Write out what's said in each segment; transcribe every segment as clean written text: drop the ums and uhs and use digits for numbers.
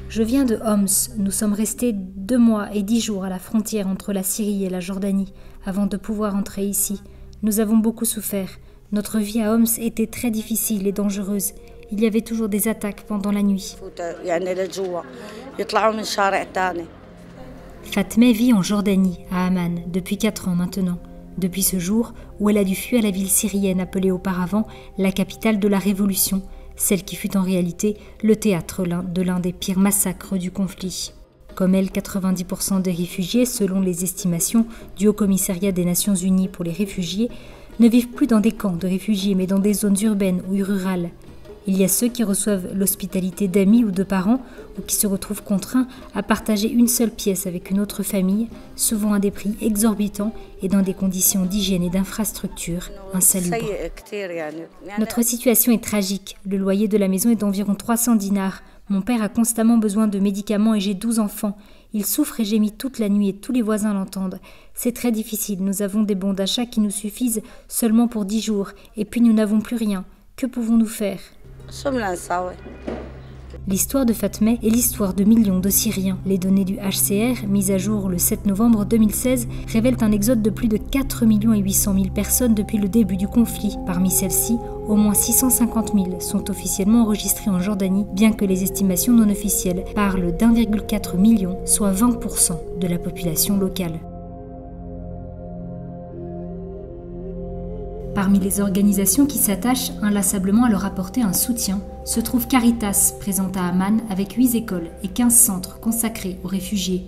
Je viens de Homs. Nous sommes restés 2 mois et 10 jours à la frontière entre la Syrie et la Jordanie avant de pouvoir entrer ici. Nous avons beaucoup souffert. Notre vie à Homs était très difficile et dangereuse. Il y avait toujours des attaques pendant la nuit. Fatmeh vit en Jordanie, à Amman, depuis 4 ans maintenant. Depuis ce jour où elle a dû fuir la ville syrienne appelée auparavant la capitale de la Révolution, celle qui fut en réalité le théâtre de l'un des pires massacres du conflit. Comme elle, 90% des réfugiés, selon les estimations du Haut-Commissariat des Nations Unies pour les réfugiés, ne vivent plus dans des camps de réfugiés mais dans des zones urbaines ou rurales. Il y a ceux qui reçoivent l'hospitalité d'amis ou de parents ou qui se retrouvent contraints à partager une seule pièce avec une autre famille, souvent à des prix exorbitants et dans des conditions d'hygiène et d'infrastructure insalubres. Notre situation est tragique. Le loyer de la maison est d'environ 300 dinars. Mon père a constamment besoin de médicaments et j'ai 12 enfants. Il souffre et gémit toute la nuit et tous les voisins l'entendent. C'est très difficile. Nous avons des bons d'achat qui nous suffisent seulement pour 10 jours et puis nous n'avons plus rien. Que pouvons-nous faire ? L'histoire de Fatmeh est l'histoire de millions de Syriens. Les données du HCR, mises à jour le 7 novembre 2016, révèlent un exode de plus de 4 800 000 personnes depuis le début du conflit. Parmi celles-ci, au moins 650 000 sont officiellement enregistrées en Jordanie, bien que les estimations non officielles parlent d'1,4 million, soit 20% de la population locale. Parmi les organisations qui s'attachent inlassablement à leur apporter un soutien, se trouve Caritas, présente à Amman avec 8 écoles et 15 centres consacrés aux réfugiés.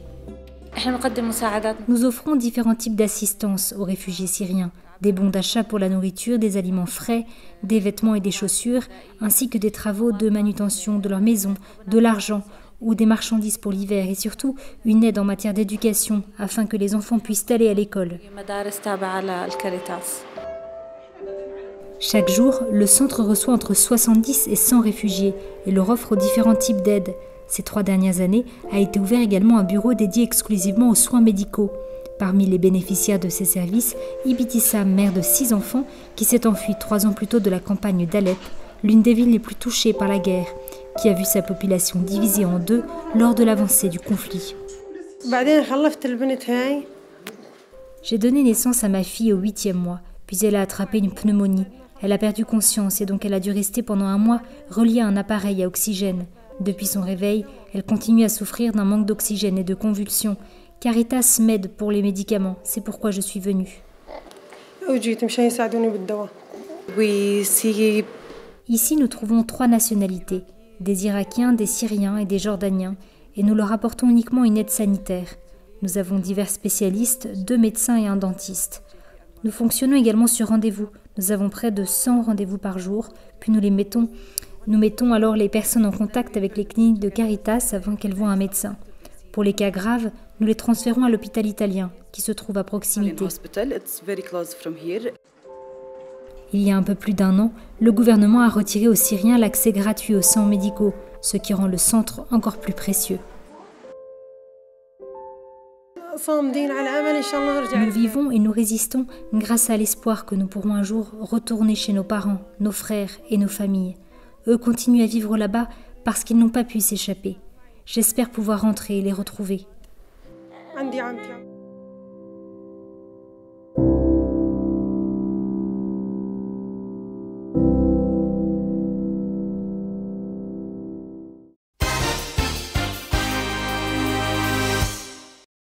Nous offrons différents types d'assistance aux réfugiés syriens, des bons d'achat pour la nourriture, des aliments frais, des vêtements et des chaussures, ainsi que des travaux de manutention de leur maison, de l'argent ou des marchandises pour l'hiver et surtout une aide en matière d'éducation afin que les enfants puissent aller à l'école. Chaque jour, le centre reçoit entre 70 et 100 réfugiés et leur offre différents types d'aides. Ces 3 dernières années a été ouvert également un bureau dédié exclusivement aux soins médicaux. Parmi les bénéficiaires de ces services, Ibtissam, mère de 6 enfants, qui s'est enfuie 3 ans plus tôt de la campagne d'Alep, l'une des villes les plus touchées par la guerre, qui a vu sa population divisée en 2 lors de l'avancée du conflit. J'ai donné naissance à ma fille au 8e mois, puis elle a attrapé une pneumonie. Elle a perdu conscience et donc elle a dû rester pendant 1 mois reliée à un appareil à oxygène. Depuis son réveil, elle continue à souffrir d'un manque d'oxygène et de convulsions. Caritas m'aide pour les médicaments, c'est pourquoi je suis venue. Ici, nous trouvons 3 nationalités, des Irakiens, des Syriens et des Jordaniens, et nous leur apportons uniquement une aide sanitaire. Nous avons divers spécialistes, 2 médecins et un dentiste. Nous fonctionnons également sur rendez-vous. Nous avons près de 100 rendez-vous par jour, puis nous mettons alors les personnes en contact avec les cliniques de Caritas avant qu'elles voient un médecin. Pour les cas graves, nous les transférons à l'hôpital italien, qui se trouve à proximité. Il y a un peu plus d'1 an, le gouvernement a retiré aux Syriens l'accès gratuit aux soins médicaux, ce qui rend le centre encore plus précieux. Nous vivons et nous résistons grâce à l'espoir que nous pourrons un jour retourner chez nos parents, nos frères et nos familles. Eux continuent à vivre là-bas parce qu'ils n'ont pas pu s'échapper. J'espère pouvoir rentrer et les retrouver.